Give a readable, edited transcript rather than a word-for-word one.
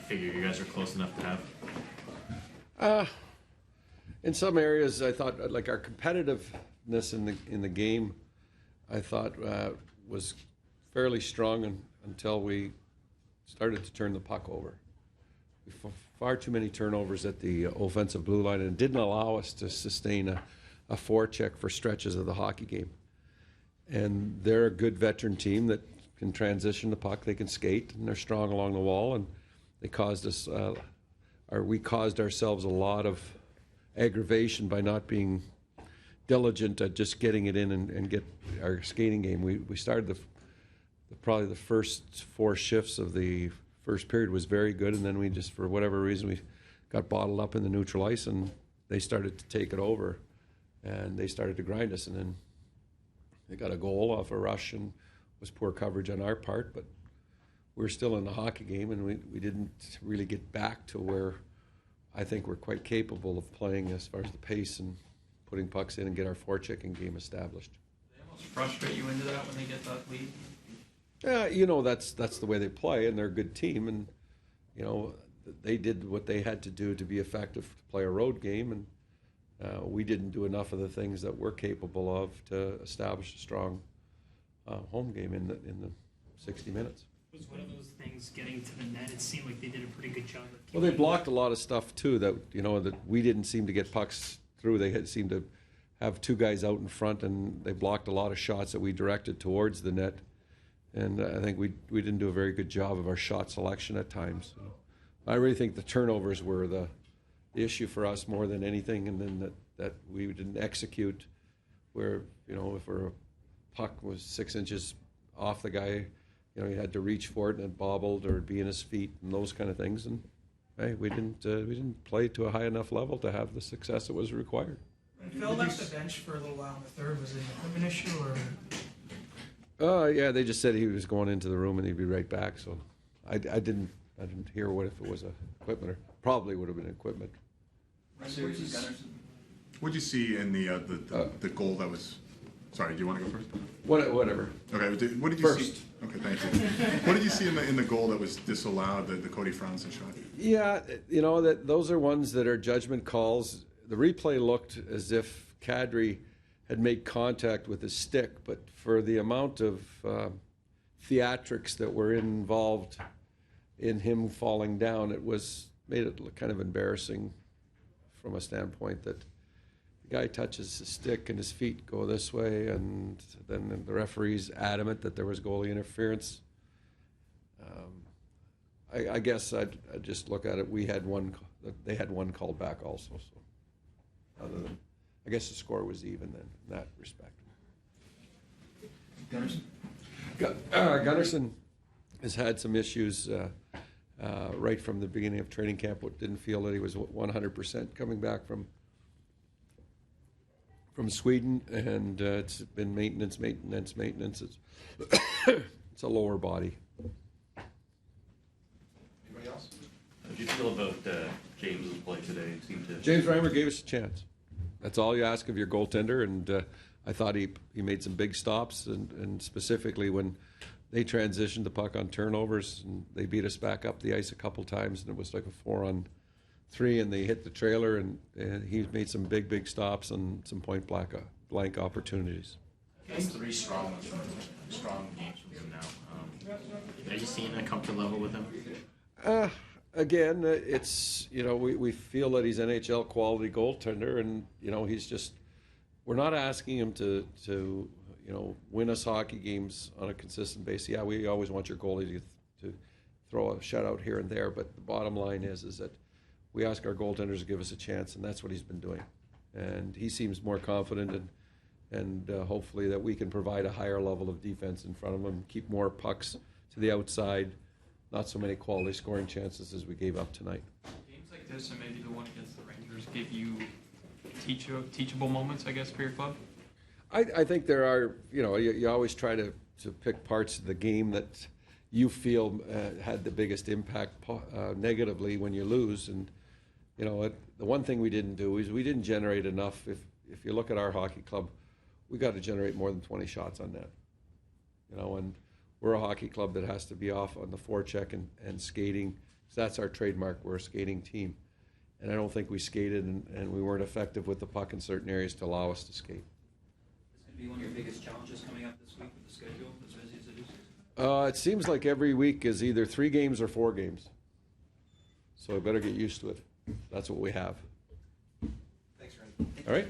figure you guys are close enough to have? In some areas, I thought like our competitiveness in the game, I thought was fairly strong until we started to turn the puck over. Far too many turnovers at the offensive blue line, and it didn't allow us to sustain a forecheck for stretches of the hockey game. And they're a good veteran team that can transition the puck, they can skate, and they're strong along the wall, and they caused us, or we caused ourselves a lot of aggravation by not being diligent at just getting it in and get our skating game. We started probably the first 4 shifts of the first period was very good, and then we just, for whatever reason, we got bottled up in the neutral ice, and they started to take it over, and they started to grind us, and then they got a goal off a rush, and was poor coverage on our part, but we're still in the hockey game, and we didn't really get back to where I think we're quite capable of playing as far as the pace and putting pucks in and get our forechecking game established. They almost frustrate you into that when they get that lead? Yeah, you know, that's the way they play, and they're a good team, and you know, they did what they had to do to be effective to play a road game, and we didn't do enough of the things that we're capable of to establish a strong home game in the 60 minutes. Was one of those things getting to the net? It seemed like they did a pretty good job of. Well, they blocked a lot of stuff too that, you know, that we didn't seem to get pucks through. They had seemed to have 2 guys out in front, and they blocked a lot of shots that we directed towards the net. And I think we didn't do a very good job of our shot selection at times. So I really think the turnovers were the issue for us more than anything, and then that we didn't execute where, you know, if our puck was 6 inches off the guy, you know, he had to reach for it and it bobbled or it'd be in his feet and those kind of things. And hey, we didn't play to a high enough level to have the success that was required. When Phil left the bench for a little while in the third, was it an equipment issue or? Yeah, they just said he was going into the room and he'd be right back. So I didn't hear what if it was equipment or probably would have been equipment. What did you see in the goal that was? Sorry, do you want to go first? Whatever. Okay. What did you first. see? Okay, thank you. What did you see in the goal that was disallowed? The Cody Franson shot. Yeah, you know that those are ones that are judgment calls. The replay looked as if Kadri had made contact with his stick, but for the amount of theatrics that were involved in him falling down, made it look kind of embarrassing from a standpoint that the guy touches his stick and his feet go this way, and then the referee's adamant that there was goalie interference. I guess I'd just look at it. They had one called back also. So other than, I guess the score was even then in that respect. Gunnerson? Gunnerson has had some issues right from the beginning of training camp. Didn't feel that he was 100% coming back from Sweden, and it's been maintenance. It's a lower body. Anybody else? How did you feel about James's play today? James Reimer gave us a chance. That's all you ask of your goaltender, and I thought he made some big stops, and specifically when they transitioned the puck on turnovers, and they beat us back up the ice a couple times, and it was like a 4-on-3, and they hit the trailer, and he made some big stops and some point-blank opportunities. That's 3 strong games from him now. Are you seeing a comfort level with him? Again, it's, you know, we feel that he's NHL quality goaltender, and you know, we're not asking him to you know, win us hockey games on a consistent basis. Yeah, we always want your goalie to throw a shutout here and there, but the bottom line is that we ask our goaltenders to give us a chance, and that's what he's been doing. And he seems more confident, and hopefully that we can provide a higher level of defense in front of him, keep more pucks to the outside, not so many quality scoring chances as we gave up tonight. Games like this, and maybe the one against the Rangers, give you teachable moments, I guess, for your club? I think there are, you know, you always try to pick parts of the game that you feel had the biggest impact negatively when you lose. And, you know, the one thing we didn't do is we didn't generate enough. If you look at our hockey club, we got to generate more than 20 shots on net. You know, and we're a hockey club that has to be off on the forecheck and skating That's our trademark. We're a skating team. And I don't think we skated and we weren't effective with the puck in certain areas to allow us to skate. This could be one of your biggest challenges coming up this week with the schedule, as busy as it is? It seems like every week is either 3 games or 4 games. So I better get used to it. That's what we have. Thanks, Ryan. All right?